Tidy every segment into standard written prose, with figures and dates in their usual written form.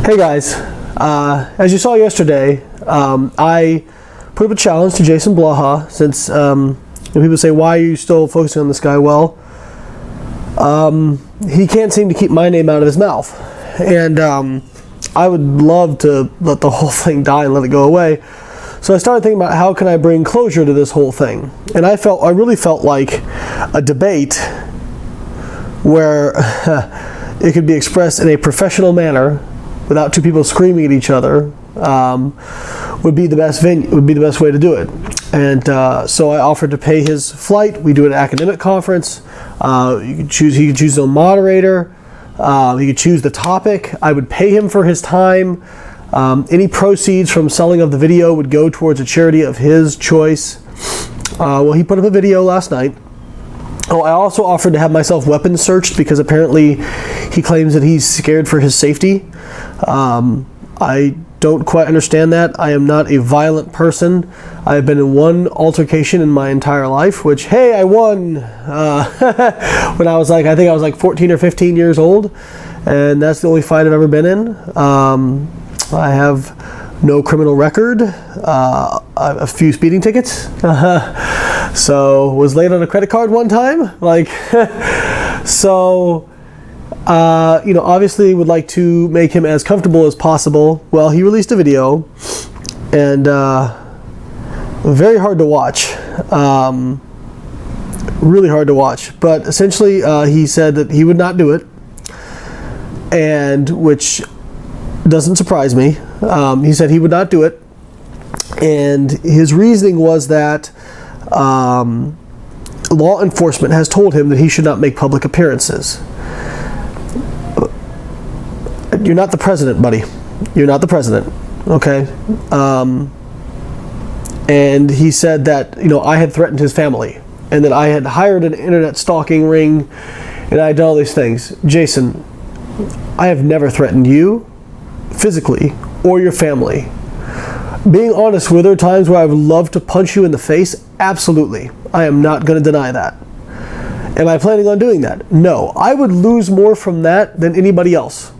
Hey guys, as you saw yesterday, I put up a challenge to Jason Blaha since people say, why are you still focusing on this guy? Well, he can't seem to keep my name out of his mouth, and I would love to let the whole thing die and let it go away. So I started thinking about how can I bring closure to this whole thing, and I really felt like a debate where it could be expressed in a professional manner without two people screaming at each other would be the best way to do it. And so I offered to pay his flight. We do an academic conference. He could choose his own moderator. He could choose the topic. I would pay him for his time. Any proceeds from selling of the video would go towards a charity of his choice. Well, he put up a video last night. Oh, I also offered to have myself weapons searched because apparently he claims that he's scared for his safety. I don't quite understand that. I am not a violent person. I have been in one altercation in my entire life, which, hey, I won when I think I was like 14 or 15 years old, and that's the only fight I've ever been in. I have no criminal record, a few speeding tickets. So was late on a credit card one time, so obviously would like to make him as comfortable as possible. Well, he released a video, and very hard to watch, really hard to watch, but essentially he said that he would not do it, and which doesn't surprise me. He said he would not do it, and his reasoning was that law enforcement has told him that he should not make public appearances. You're not the president, buddy. You're not the president, okay? And he said that, I had threatened his family, and that I had hired an internet stalking ring, and I had done all these things. Jason, I have never threatened you physically or your family. Being honest, were there times where I would love to punch you in the face? Absolutely. I am not going to deny that. Am I planning on doing that? No. I would lose more from that than anybody else.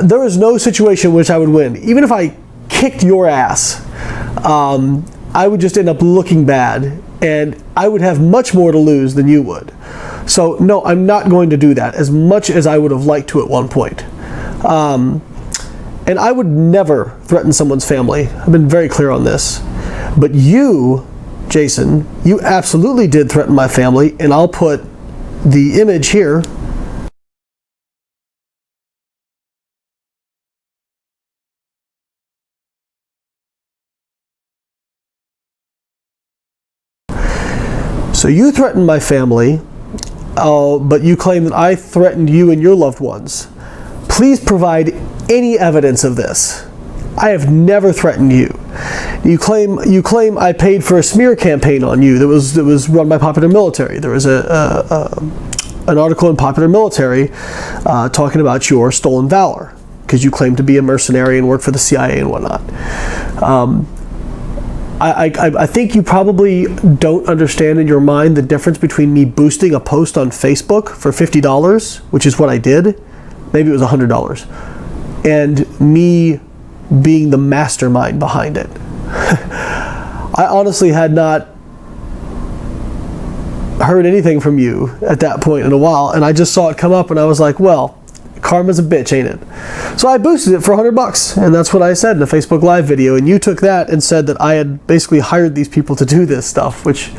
There is no situation in which I would win. Even if I kicked your ass, I would just end up looking bad, and I would have much more to lose than you would. So no, I'm not going to do that, as much as I would have liked to at one point. And I would never threaten someone's family. I've been very clear on this. But you, Jason, you absolutely did threaten my family, and I'll put the image here. So you threatened my family, but you claim that I threatened you and your loved ones. Please provide any evidence of this. I have never threatened you. You claim I paid for a smear campaign on you that was run by Popular Military. There was an article in Popular Military talking about your stolen valor because you claim to be a mercenary and work for the CIA and whatnot. I think you probably don't understand in your mind the difference between me boosting a post on Facebook for $50, which is what I did. Maybe it was $100. And me being the mastermind behind it. I honestly had not heard anything from you at that point in a while, and I just saw it come up, and I was like, well, karma's a bitch, ain't it? So I boosted it for $100, and that's what I said in a Facebook Live video, and you took that and said that I had basically hired these people to do this stuff, which,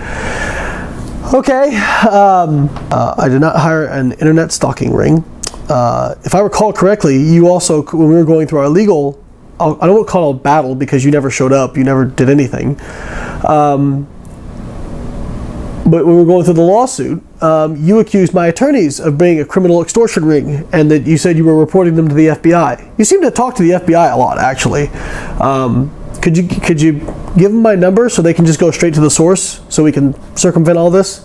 okay. I did not hire an internet stalking ring. If I recall correctly, you also, when we were going through our legal, I don't want to call it a battle because you never showed up, you never did anything. But when we were going through the lawsuit, you accused my attorneys of being a criminal extortion ring, and that you said you were reporting them to the FBI. You seem to talk to the FBI a lot, actually. Could you give them my number so they can just go straight to the source so we can circumvent all this?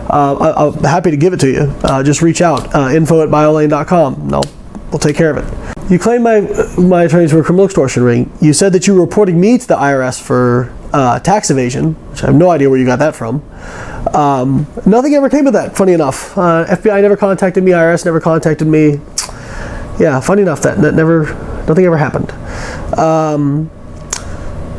I'm happy to give it to you. Just reach out, info@biolayne.com, and we'll take care of it. You claim my attorneys were a criminal extortion ring. You said that you were reporting me to the IRS for tax evasion, which I have no idea where you got that from. Nothing ever came of that, funny enough. FBI never contacted me, IRS never contacted me. Yeah, funny enough, nothing ever happened.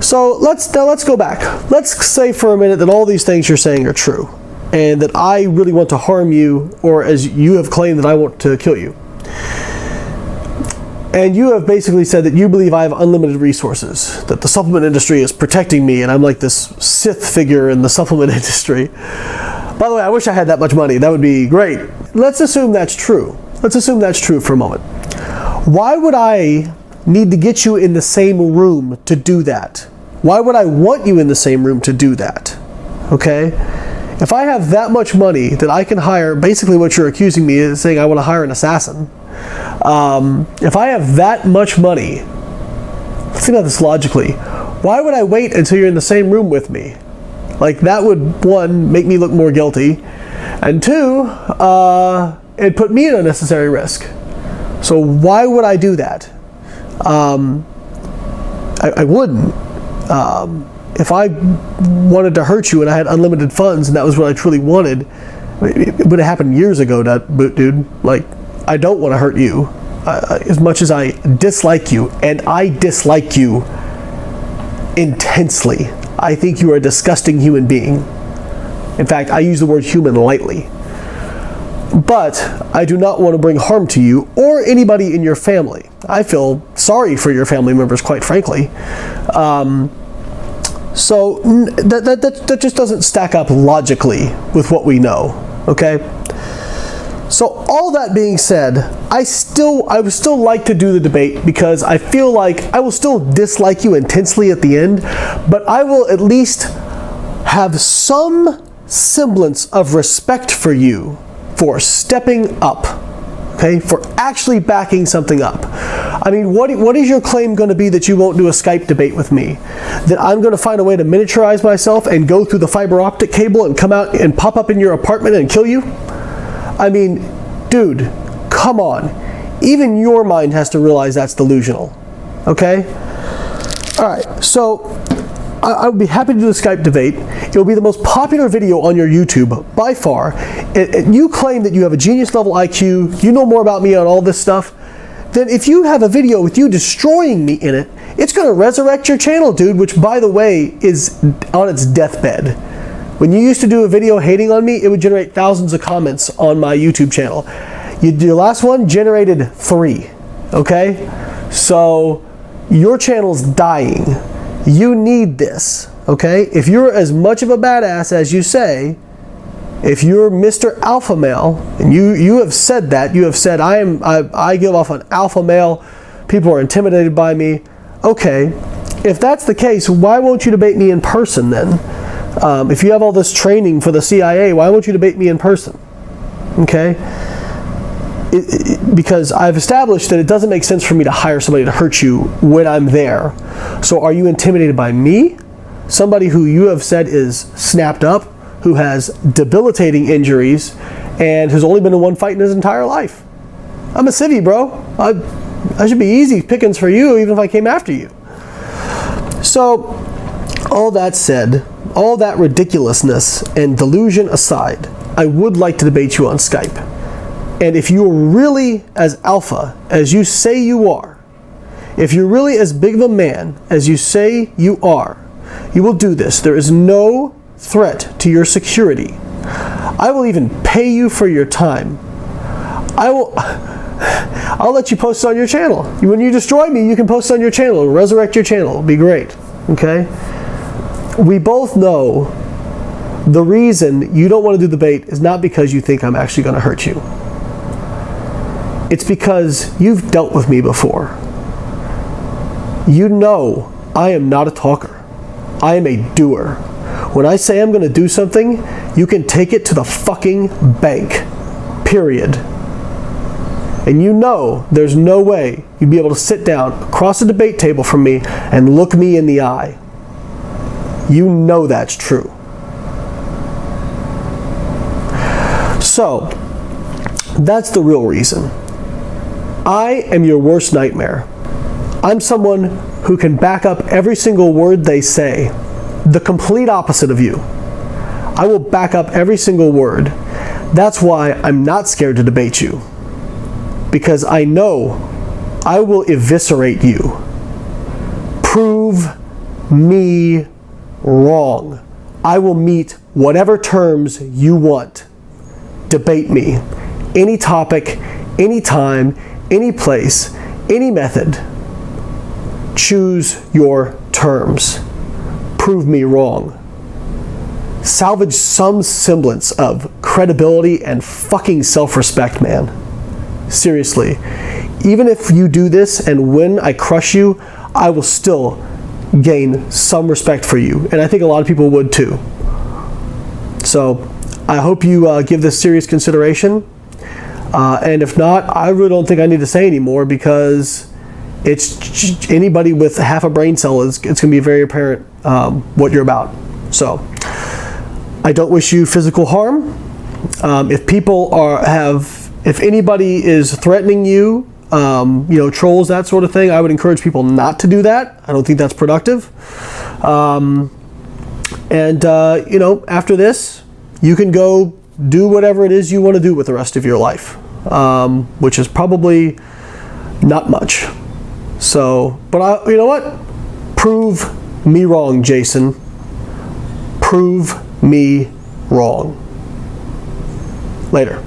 So let's go back. Let's say for a minute that all these things you're saying are true, and that I really want to harm you, or as you have claimed that I want to kill you. And you have basically said that you believe I have unlimited resources, that the supplement industry is protecting me, and I'm like this Sith figure in the supplement industry. By the way, I wish I had that much money. That would be great. Let's assume that's true. Let's assume that's true for a moment. Why would I need to get you in the same room to do that? Why would I want you in the same room to do that? Okay? If I have that much money that I can hire, basically what you're accusing me is saying I want to hire an assassin. If I have that much money, let's think about this logically. Why would I wait until you're in the same room with me? Like, that would, one, make me look more guilty, and two, it'd put me at unnecessary risk. So why would I do that? I wouldn't. If I wanted to hurt you and I had unlimited funds and that was what I truly wanted, it would have happened years ago, dude. Like, I don't want to hurt you as much as I dislike you, and I dislike you intensely. I think you are a disgusting human being. In fact, I use the word human lightly. But I do not want to bring harm to you or anybody in your family. I feel sorry for your family members, quite frankly. So that just doesn't stack up logically with what we know, okay? So all that being said, I would still like to do the debate because I feel like I will still dislike you intensely at the end, but I will at least have some semblance of respect for you for stepping up, okay, for actually backing something up. I mean, what is your claim going to be that you won't do a Skype debate with me? That I'm going to find a way to miniaturize myself and go through the fiber optic cable and come out and pop up in your apartment and kill you? I mean, dude, come on. Even your mind has to realize that's delusional, okay? All right, so I would be happy to do the Skype debate. It will be the most popular video on your YouTube by far. You claim that you have a genius level IQ, you know more about me on all this stuff. Then if you have a video with you destroying me in it, it's going to resurrect your channel, dude, which, by the way, is on its deathbed. When you used to do a video hating on me, it would generate thousands of comments on my YouTube channel. Your last one generated 3, okay? So your channel's dying. You need this, okay? If you're as much of a badass as you say, if you're Mr. Alpha Male, and you have said that, you have said I give off an alpha male, people are intimidated by me. Okay, if that's the case, why won't you debate me in person then? If you have all this training for the CIA, why won't you debate me in person? Okay? Because I've established that it doesn't make sense for me to hire somebody to hurt you when I'm there. So are you intimidated by me? Somebody who you have said is snapped up, who has debilitating injuries, and who's only been in one fight in his entire life. I'm a civvy, bro. I should be easy pickings for you even if I came after you. So, all that said, all that ridiculousness and delusion aside, I would like to debate you on Skype. And if you're really as alpha as you say you are, if you're really as big of a man as you say you are, you will do this. There is no threat to your security. I will even pay you for your time. I'll let you post it on your channel. When you destroy me, you can post it on your channel. It'll resurrect your channel. It'll be great. Okay? We both know the reason you don't want to do the debate is not because you think I'm actually going to hurt you. It's because you've dealt with me before. You know I am not a talker. I am a doer. When I say I'm going to do something, you can take it to the fucking bank. Period. And you know there's no way you'd be able to sit down across the debate table from me and look me in the eye. You know that's true. So, that's the real reason. I am your worst nightmare. I'm someone who can back up every single word they say. The complete opposite of you. I will back up every single word. That's why I'm not scared to debate you. because I know I will eviscerate you. Prove me wrong. I will meet whatever terms you want. Debate me. Any topic, any time, any place, any method. Choose your terms. Prove me wrong. Salvage some semblance of credibility and fucking self-respect, man. Seriously. Even if you do this and when I crush you, I will still gain some respect for you. And I think a lot of people would too. So I hope you give this serious consideration. And if not, I really don't think I need to say anymore, because it's anybody with half a brain cell, it's going to be very apparent what you're about. So I don't wish you physical harm. If anybody is threatening you, trolls, that sort of thing, I would encourage people not to do that. I don't think that's productive. After this, you can go do whatever it is you want to do with the rest of your life, which is probably not much. So, but you know what? Prove me wrong, Jason. Prove me wrong. Later.